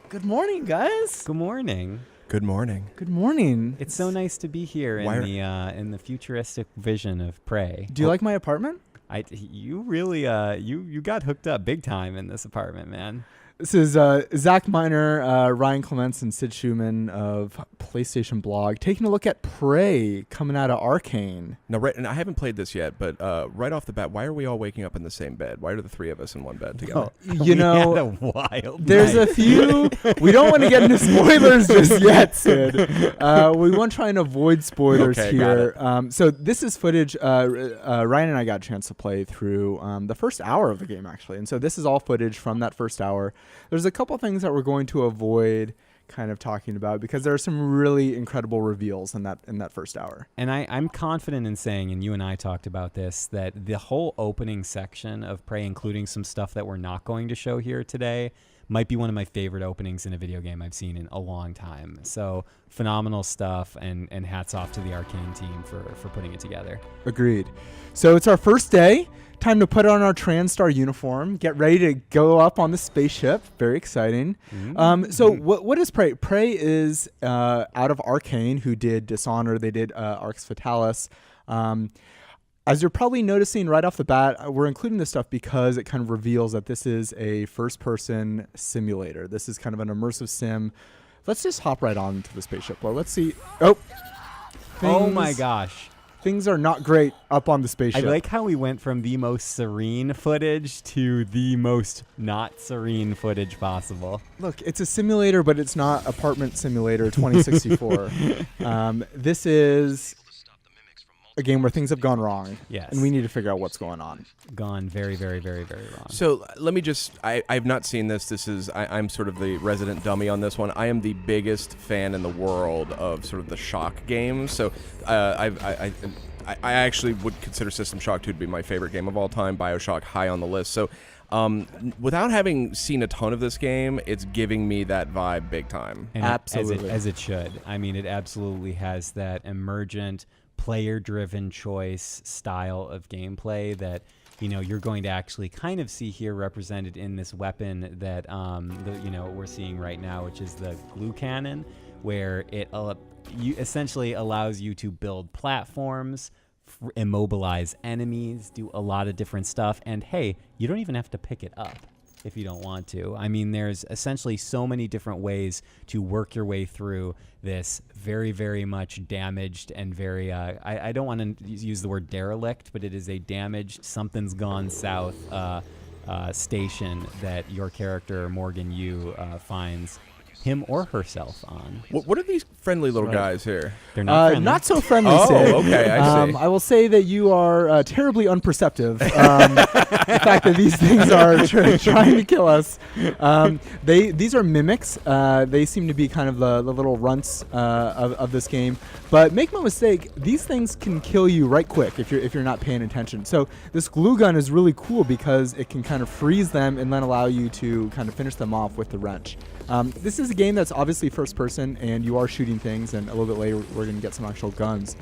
Good morning, guys. Good morning. Good morning. Good morning. It's so nice to be here in the futuristic vision of Prey. Do you like my apartment? You really you got hooked up big time in this apartment, man. This is Zach Miner, Ryan Clements, and Sid Schumann of PlayStation Blog taking a look at Prey coming out of Arcane. Now, right, and I haven't played this yet, but right off the bat, why are we all waking up in the same bed? Why are the three of us in one bed together? You know, we had a wild there's night. a few. We don't want to get into spoilers just yet, Sid. We want to try and avoid spoilers Okay, here. So this is footage. Ryan and I got a chance to play through the first hour of the game, actually. And so this is all footage from that first hour. There's a couple things that we're going to avoid kind of talking about because there are some really incredible reveals in that first hour. And I'm confident in saying, and you and I talked about this, that the whole opening section of Prey, including some stuff that we're not going to show here today, might be one of my favorite openings in a video game I've seen in a long time. So phenomenal stuff, and hats off to the Arcane team for putting it together. Agreed. So it's our first day. Time to put on our TranStar uniform, get ready to go up on the spaceship. Very exciting. So what is Prey? Prey is out of Arcane, who did Dishonored. They did Arx Fatalis. As you're probably noticing right off the bat, we're including this stuff because it kind of reveals that this is a first-person simulator. This is kind of an immersive sim. Let's just hop right on to the spaceship. Well, let's see. Oh my gosh. Things are not great up on the spaceship. I like how we went from the most serene footage to the most not serene footage possible. Look, it's a simulator, but it's not Apartment Simulator 2064. This is a game where things have gone wrong. Yes. And we need to figure out what's going on. Gone very, very, very, very wrong. So let me just, I've not seen this. I'm sort of the resident dummy on this one. I am the biggest fan in the world of sort of the shock games. So I actually would consider System Shock 2 to be my favorite game of all time. BioShock high on the list. So without having seen a ton of this game, it's giving me that vibe big time. And absolutely. As it should. I mean, it absolutely has that emergent, player-driven choice style of gameplay that you're going to actually kind of see here represented in this weapon that we're seeing right now, which is the glue cannon, where it essentially allows you to build platforms, immobilize enemies, do a lot of different stuff, and hey, you don't even have to pick it up if you don't want to. I mean, there's essentially so many different ways to work your way through this very, very much damaged and very, I don't want to use the word derelict, but it is a damaged, something's gone south station that your character, Morgan Yu, finds him or herself on. What are these friendly little guys here? They're not friendly. Not so friendly, Oh, Sid. okay, I see. I will say that you are terribly unperceptive. The fact that these things are trying to kill us. These are mimics. They seem to be kind of the little runts of this game. But make no mistake, these things can kill you right quick if you're not paying attention. So this glue gun is really cool because it can kind of freeze them and then allow you to kind of finish them off with the wrench. This is a game that's obviously first person, and you are shooting things, and a little bit later we're going to get some actual guns.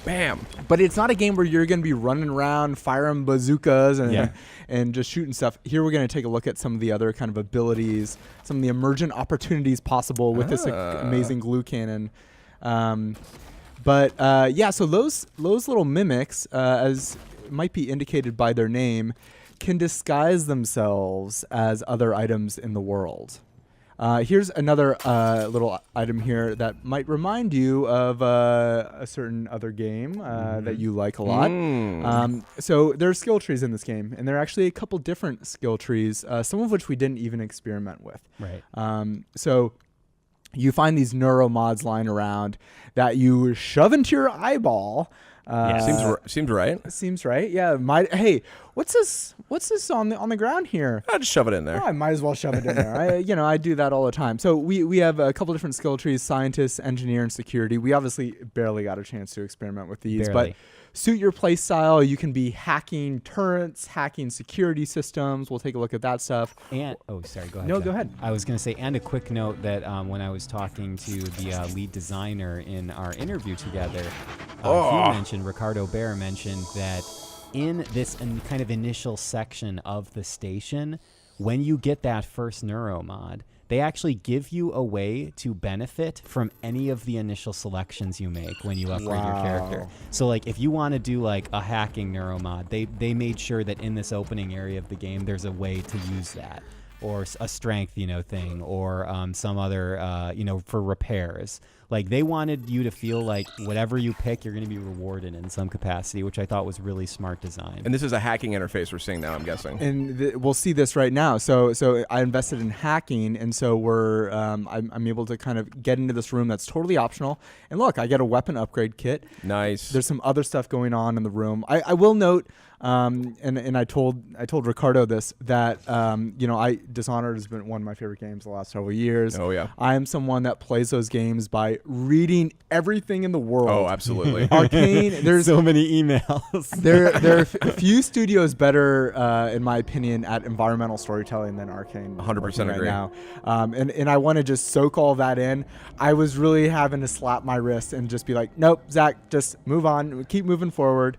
Bam! But it's not a game where you're going to be running around firing bazookas and just shooting stuff. Here we're going to take a look at some of the other kind of abilities, some of the emergent opportunities possible with this amazing glue cannon. So those little mimics, as might be indicated by their name, can disguise themselves as other items in the world. Here's another little item here that might remind you of a certain other game that you like a lot. So there are skill trees in this game, and there are actually a couple different skill trees, some of which we didn't even experiment with. Right. So you find these neuromods lying around that you shove into your eyeball. Seems right. Seems right. Yeah. Hey, what's this on the ground here? I'll just shove it in there. Oh, I might as well shove it in there. I do that all the time. So we have a couple different skill trees: scientist, engineer, and security. We obviously barely got a chance to experiment with these, but suit your play style. You can be hacking turrets, hacking security systems. We'll take a look at that stuff. And sorry, go ahead. No, Jeff. go ahead. I was going to say, and a quick note that when I was talking to the lead designer in our interview together, Ricardo Bear mentioned that in this kind of initial section of the station, when you get that first neuro mod, they actually give you a way to benefit from any of the initial selections you make when you upgrade your character. So like if you want to do like a hacking neuro mod, they made sure that in this opening area of the game there's a way to use that, or a strength, thing, or some other, for repairs. Like they wanted you to feel like whatever you pick, you're going to be rewarded in some capacity, which I thought was really smart design. And this is a hacking interface we're seeing now, I'm guessing. And we'll see this right now. So I invested in hacking, and so I'm able to kind of get into this room that's totally optional. And look, I get a weapon upgrade kit. Nice. There's some other stuff going on in the room. I will note, and I told Ricardo this, that Dishonored has been one of my favorite games the last several years. Oh yeah. I am someone that plays those games by reading everything in the world. Oh, absolutely. Arcane. There's so many emails. there are few studios better, in my opinion, at environmental storytelling than Arcane. 100% agree. Right now. And I want to just soak all that in. I was really having to slap my wrist and just be like, nope, Zach, just move on, keep moving forward.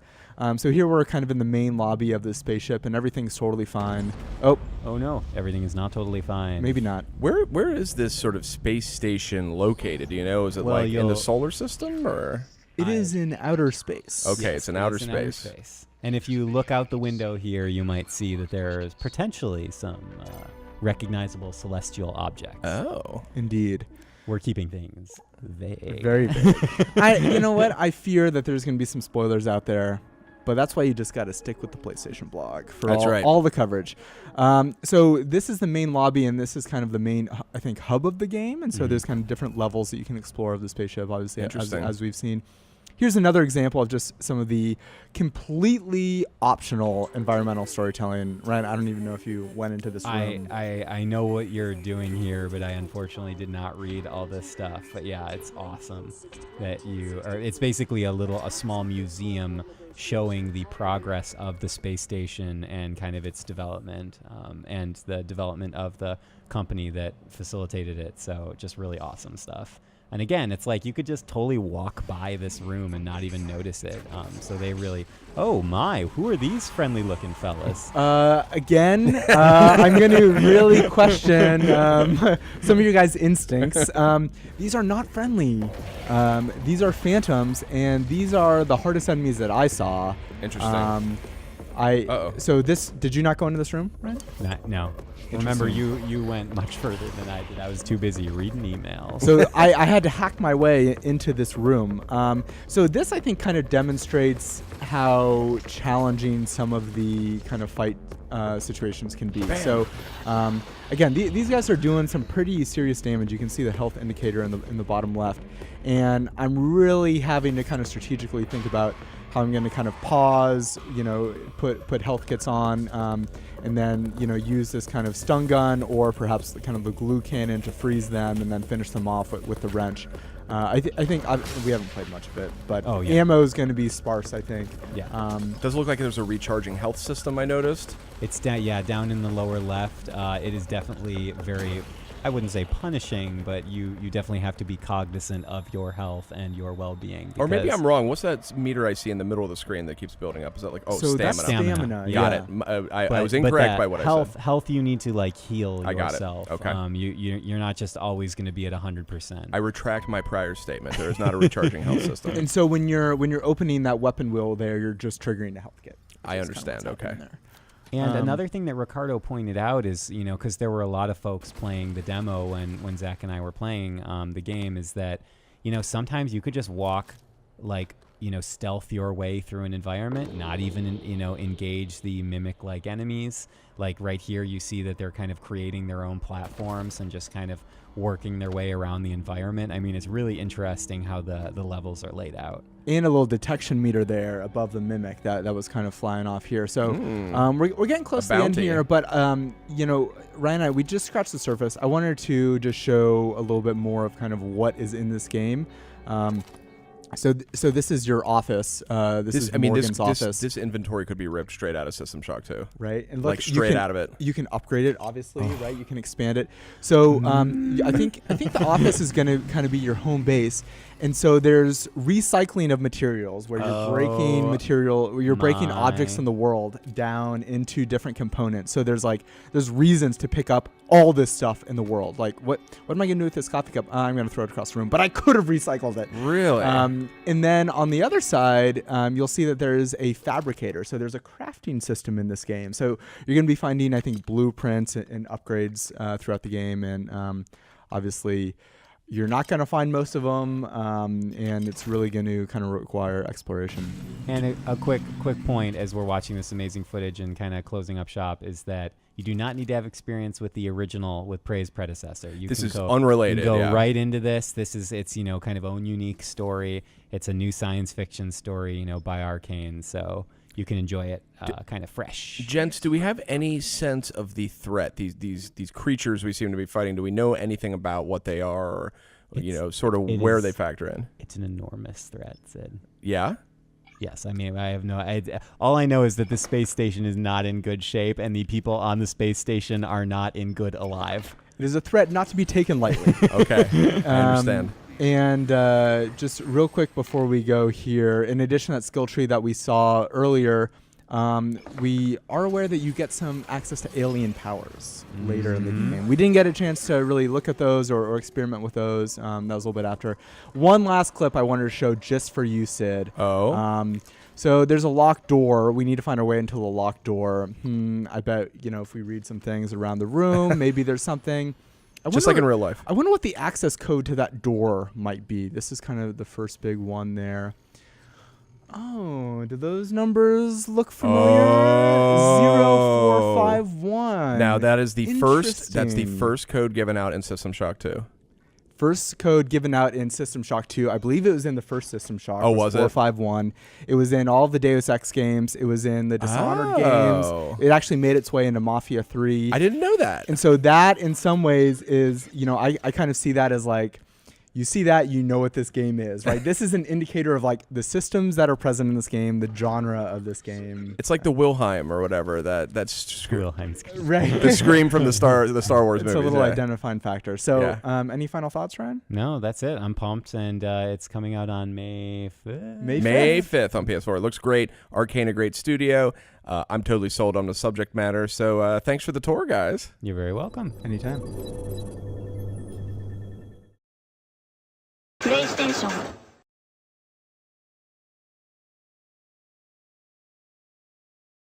So here we're kind of in the main lobby of the spaceship, and everything's totally fine. Oh no, everything is not totally fine. Maybe not. Where is this sort of space station located? Do you know? Is it in the solar system, or? It is in outer space. Okay, yes, it's in outer space. And if you look out the window here, you might see that there is potentially some recognizable celestial objects. Oh, indeed. We're keeping things vague. Very vague. You know what? I fear that there's going to be some spoilers out there. But that's why you just got to stick with the PlayStation blog for all the coverage. So this is the main lobby, and this is kind of the main, I think, hub of the game. And so there's kind of different levels that you can explore of the spaceship, obviously, as we've seen. Here's another example of just some of the completely optional environmental storytelling. Ryan, I don't even know if you went into this room. I know what you're doing here, but I unfortunately did not read all this stuff. But yeah, it's awesome that it's basically a small museum showing the progress of the space station and kind of its development, and the development of the company that facilitated it. So just really awesome stuff. And again, it's like you could just totally walk by this room and not even notice it. So they really, oh my, who are these friendly looking fellas? Again, I'm going to really question some of you guys' instincts. These are not friendly. These are phantoms, and these are the hardest enemies that I saw. Interesting. So did you not go into this room, Ryan? No. Remember, you went much further than I did. I was too busy reading emails. So I had to hack my way into this room. So this, I think, kind of demonstrates how challenging some of the kind of fight situations can be. Bam. So again, these guys are doing some pretty serious damage. You can see the health indicator in the bottom left. And I'm really having to kind of strategically think about how I'm going to kind of pause, put health kits on, and then, use this kind of stun gun or perhaps the kind of the glue cannon to freeze them and then finish them off with the wrench. I think we haven't played much of it, but ammo is going to be sparse, I think. Yeah. Does look like there's a recharging health system, I noticed. It's down in the lower left. It is definitely very, I wouldn't say punishing, but you definitely have to be cognizant of your health and your well-being. Or maybe I'm wrong. What's that meter I see in the middle of the screen that keeps building up? Is that so stamina? That's stamina. Got it. I was incorrect by what I said. Health you need to heal I got yourself. It. Okay. You're not just always going to be at 100%. I retract my prior statement. There is not a recharging health system. And so when you're opening that weapon wheel there, you're just triggering the health kit. I understand. Okay. And another thing that Ricardo pointed out is, because there were a lot of folks playing the demo when Zach and I were playing the game, is that, sometimes you could just walk, stealth your way through an environment, not even, engage the mimic-like enemies. Like right here, you see that they're kind of creating their own platforms and just kind of working their way around the environment. I mean, it's really interesting how the levels are laid out. And a little detection meter there above the mimic that was kind of flying off here. So we're getting close to the end here, but Ryan and I, we just scratched the surface. I wanted to just show a little bit more of kind of what is in this game. So this is your office. This is Morgan's office. This inventory could be ripped straight out of System Shock 2. Right, and like straight out of it. You can upgrade it, obviously, right? You can expand it. So I think the office is going to kind of be your home base, and so there's recycling of materials where you're breaking material, where you're breaking objects in the world down into different components. So there's reasons to pick up all this stuff in the world. Like what am I going to do with this coffee cup? I'm going to throw it across the room, but I could have recycled it. Really? And then on the other side, you'll see that there is a fabricator. So there's a crafting system in this game. So you're going to be finding, I think, blueprints and upgrades throughout the game. And obviously, you're not going to find most of them. And it's really going to kind of require exploration. And a quick point as we're watching this amazing footage and kind of closing up shop is that you do not need to have experience with the original, with Prey's predecessor. This is unrelated. You can go right into this. It's kind of own unique story. It's a new science fiction story, by Arcane. So you can enjoy it kind of fresh. Gents, do we have any sense of the threat? These creatures we seem to be fighting. Do we know anything about what they are, or sort of where they factor in? It's an enormous threat, Sid. Yeah. Yes, I mean, all I know is that the space station is not in good shape, and the people on the space station are not in good alive. It is a threat not to be taken lightly. Okay, I understand. And just real quick before we go here, in addition to that skill tree that we saw earlier, we are aware that you get some access to alien powers later in the game. We didn't get a chance to really look at those or experiment with those. That was a little bit after. One last clip I wanted to show just for you, Sid. Oh. So there's a locked door. We need to find our way into the locked door. I bet, if we read some things around the room, maybe there's something. Just like in real life. I wonder what the access code to that door might be. This is kind of the first big one there. Oh, do those numbers look familiar? 0451. Now that is the first. That's the first code given out in System Shock 2. First code given out in System Shock 2. I believe it was in the first System Shock. Oh, was it? 451. It was in all of the Deus Ex games. It was in the Dishonored games. It actually made its way into Mafia 3. I didn't know that. And so that, in some ways, is I kind of see that as like. You see that, you know what this game is, right? This is an indicator of like the systems that are present in this game, the genre of this game. It's like the Wilhelm or whatever that's Wilhelm's right. The scream from the Star Wars movies. It's a little identifying factor. So, any final thoughts, Ryan? No, that's it. I'm pumped, and it's coming out on May 5th. May 5th on PS4. It looks great. Arcane, a great studio. I'm totally sold on the subject matter. So, thanks for the tour, guys. You're very welcome. Anytime. プレイステーション